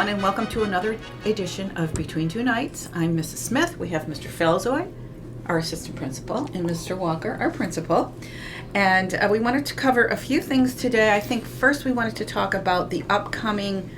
everyone, and welcome to another edition of Between Two Knights. I'm Mrs. Smith. We have Mr. Falzoi, our assistant principal, and Mr. Walker, our principal. And we wanted to cover a few things today. I think first we wanted to talk about the upcoming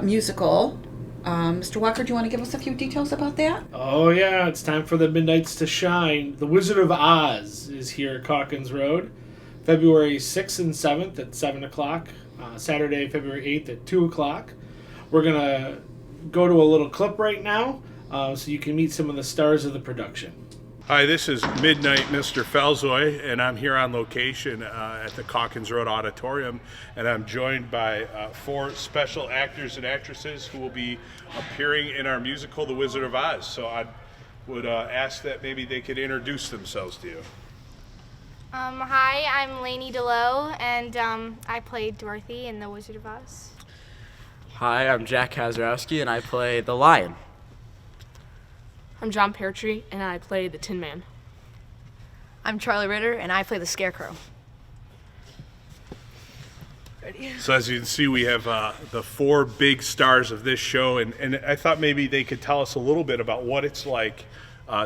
musical. Mr. Walker, do you want to give us a few details about that? Oh yeah, it's time for the Midnights to shine. The Wizard of Oz is here at Calkins Road, February 6th and 7th at 7 o'clock. Saturday, February 8th at 2 o'clock. We're going to go to a little clip right now so you can meet some of the stars of the production. Hi, this is Midnight Mr. Falzoi, and I'm here on location at the Calkins Road Auditorium, and I'm joined by 4 special actors and actresses who will be appearing in our musical, The Wizard of Oz. So I would ask that maybe they could introduce themselves to you. Hi, I'm Lainey DeLoe, and I played Dorothy in The Wizard of Oz. Hi, I'm Jack Kazarowski, and I play the Lion. I'm John Peartree, and I play the Tin Man. I'm Charlie Ritter, and I play the Scarecrow. Ready? So as you can see, we have the 4 big stars of this show, and I thought maybe they could tell us a little bit about what it's like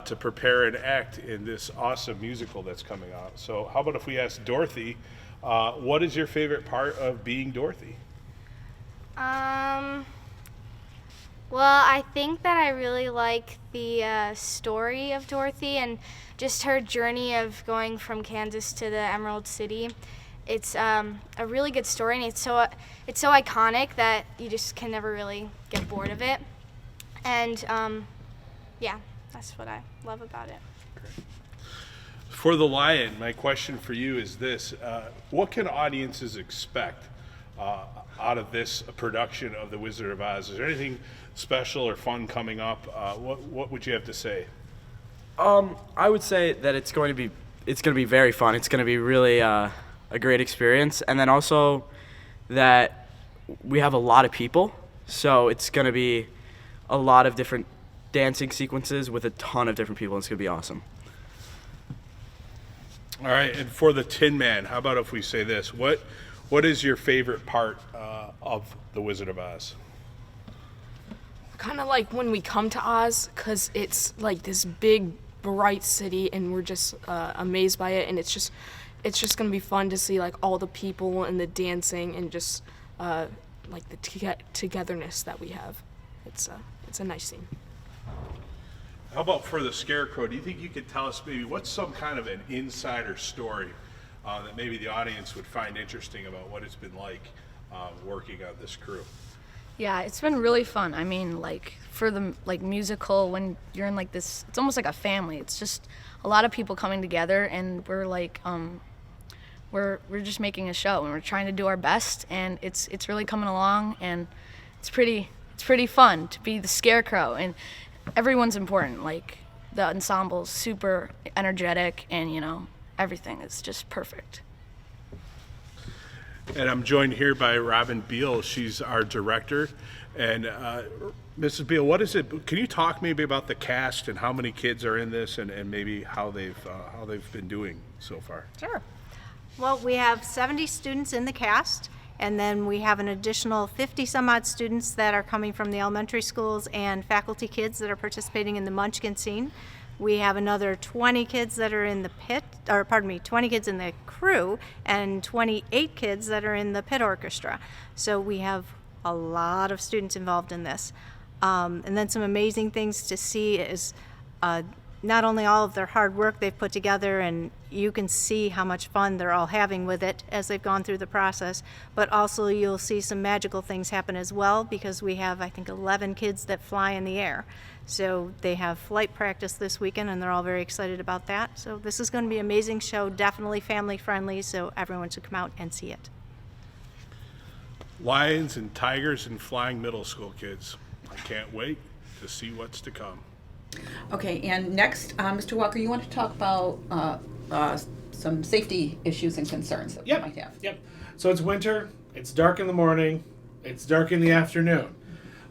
to prepare and act in this awesome musical that's coming out. So how about if we ask Dorothy, what is your favorite part of being Dorothy? Well, I think that I really like the story of Dorothy and just her journey of going from Kansas to the Emerald City. It's a really good story, and it's so iconic that you just can never really get bored of it. And yeah, that's what I love about it. Great. For the Lion, my question for you is this: what can audiences expect out of this production of The Wizard of Oz? Is there anything special or fun coming up? What would you have to say? I would say that it's going to be very fun. It's going to be really a great experience, and then also that we have a lot of people, so it's going to be a lot of different dancing sequences with a ton of different people. It's going to be awesome. All right, and for the Tin Man, how about if we say this? What is your favorite part of The Wizard of Oz? Kind of like when we come to Oz, because it's like this big, bright city, and we're just amazed by it, and it's just going to be fun to see like all the people and the dancing and just like the togetherness that we have. It's a nice scene. How about for the Scarecrow? Do you think you could tell us maybe what's some kind of an insider story that maybe the audience would find interesting about what it's been like working on this crew? Yeah, it's been really fun. I mean, like for the musical, when you're in like this, it's almost like a family. It's just a lot of people coming together, and we're like we're just making a show, and we're trying to do our best, and it's really coming along, and it's pretty fun to be the Scarecrow, and everyone's important. Like the ensemble's super energetic, and everything is just perfect. And I'm joined here by Robin Beal. She's our director. And Mrs. Beal, what is it? Can you talk maybe about the cast and how many kids are in this, and maybe how they've been doing so far? Sure. Well, we have 70 students in the cast, and then we have an additional 50 some odd students that are coming from the elementary schools and faculty kids that are participating in the Munchkin scene. We have another 20 kids that are in the 20 kids in the crew, and 28 kids that are in the pit orchestra. So we have a lot of students involved in this. And then some amazing things to see is not only all of their hard work they've put together, and you can see how much fun they're all having with it as they've gone through the process, but also you'll see some magical things happen as well, because we have, I think, 11 kids that fly in the air. So they have flight practice this weekend, and they're all very excited about that. So this is going to be an amazing show, definitely family friendly, so everyone should come out and see it. Lions and tigers and flying middle school kids. I can't wait to see what's to come. Okay, and next, Mr. Walker, you want to talk about some safety issues and concerns that we might have. Yep. So it's winter, it's dark in the morning, it's dark in the afternoon.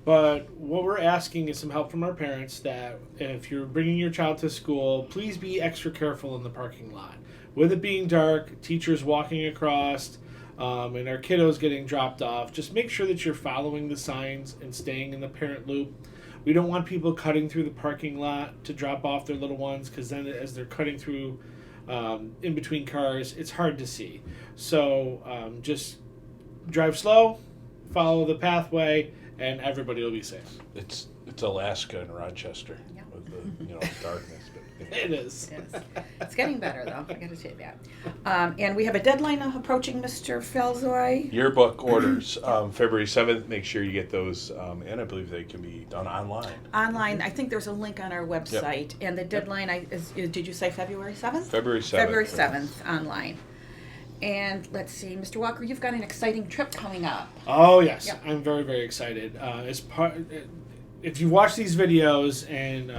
But what we're asking is some help from our parents that if you're bringing your child to school, please be extra careful in the parking lot. With it being dark, teachers walking across, and our kiddos getting dropped off, just make sure that you're following the signs and staying in the parent loop. We don't want people cutting through the parking lot to drop off their little ones, because then as they're cutting through in between cars, it's hard to see. So just drive slow, follow the pathway, and everybody will be safe. It's Alaska and Rochester with the darkness. It is. It is. It's getting better, though. I got to say that. And we have a deadline approaching, Mr. Falzoi. Yearbook orders, February 7th. Make sure you get those, and I believe they can be done online. Online, I think there's a link on our website, and the deadline is did you say February 7th? February 7th. February 7th online. And let's see, Mr. Walker, you've got an exciting trip coming up. Oh yes, Yep. I'm very, very excited. If you watch these videos and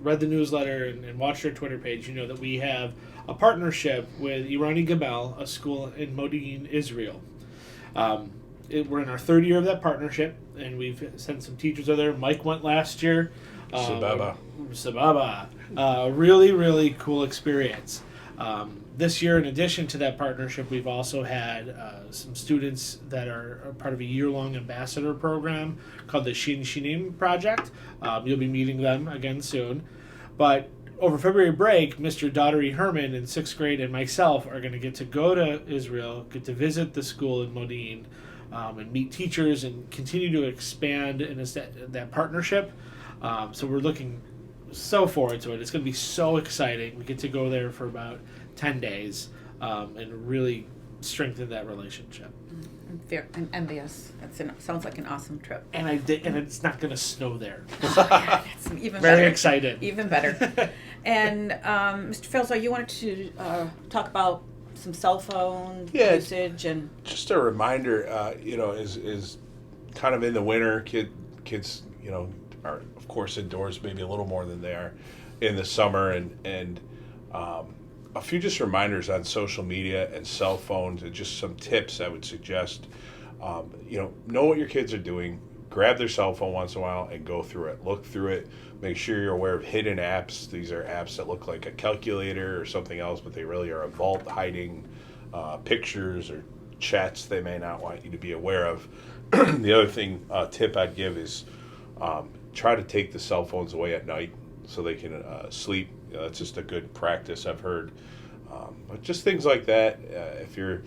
read the newsletter and watched our Twitter page, you know that we have a partnership with Irani Gabel, a school in Modi'in, Israel. We're in our third year of that partnership, and we've sent some teachers over there. Mike went last year. Sababa. Really, really cool experience. This year, in addition to that partnership, we've also had some students that are part of a year-long ambassador program called the Shin Shinim Project. You'll be meeting them again soon. But over February break, Mr. Daughtery Herman in 6th grade and myself are going to get to go to Israel, get to visit the school in Modi'in, and meet teachers and continue to expand in that partnership. So we're looking so forward to it. It's going to be so exciting. We get to go there for about 10 days and really strengthen that relationship. I'm envious. Sounds like an awesome trip. And it's not going to snow there. It's even Very better. excited. Even better. And Mr. Falzoi, you wanted to talk about some cell phone usage and just a reminder. Is kind of in the winter. Kids, are of course indoors, maybe a little more than they are in the summer, and a few just reminders on social media and cell phones, and just some tips I would suggest. Know what your kids are doing. Grab their cell phone once in a while and go through it. Look through it. Make sure you're aware of hidden apps. These are apps that look like a calculator or something else, but they really are a vault hiding pictures or chats they may not want you to be aware of. The other tip I'd give is try to take the cell phones away at night so they can sleep. That's just a good practice I've heard. But just things like that. If you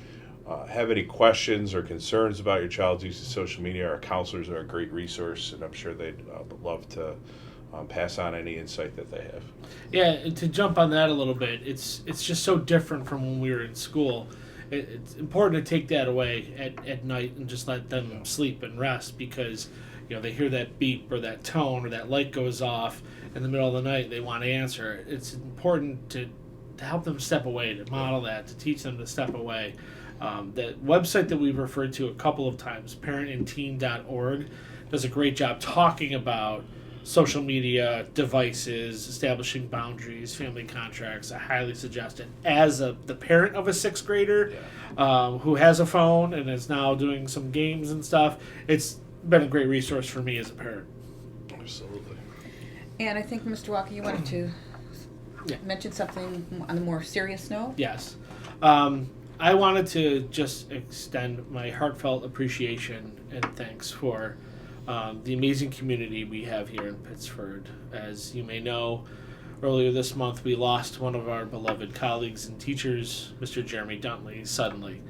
have any questions or concerns about your child's use of social media, our counselors are a great resource, and I'm sure they'd love to pass on any insight that they have. Yeah, and to jump on that a little bit, it's just so different from when we were in school. It's important to take that away at night and just let them sleep and rest, because they hear that beep or that tone or that light goes off in the middle of the night. They want to answer. It's important to help them step away, to model that, to teach them to step away. That website that we've referred to a couple of times, parentandteen.org, does a great job talking about social media, devices, establishing boundaries, family contracts. I highly suggest it. As the parent of a 6th grader who has a phone and is now doing some games and stuff, it's been a great resource for me as a parent. Absolutely. And I think, Mr. Walker, you wanted to mention something on a more serious note? Yes. I wanted to just extend my heartfelt appreciation and thanks for the amazing community we have here in Pittsford. As you may know, earlier this month we lost one of our beloved colleagues and teachers, Mr. Jeremy Duntley, suddenly.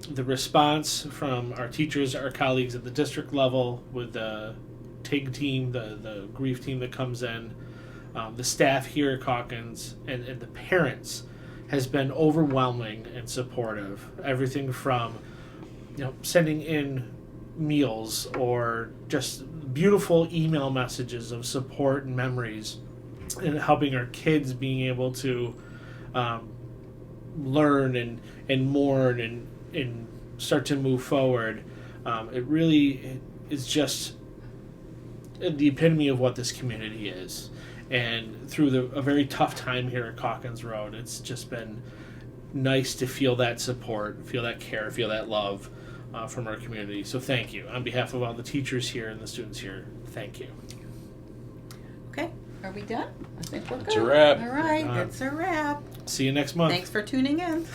The response from our teachers, our colleagues at the district level, with the TIG team, the grief team that comes in, the staff here at Calkins, and the parents, has been overwhelming and supportive. Everything from sending in meals or just beautiful email messages of support and memories, and helping our kids being able to learn and mourn and start to move forward. It really is just the epitome of what this community is. And through a very tough time here at Calkins Road, it's just been nice to feel that support, feel that care, feel that love from our community. So thank you. On behalf of all the teachers here and the students here, thank you. Okay, are we done? I think we're good. It's a wrap. All right, that's a wrap. See you next month. Thanks for tuning in.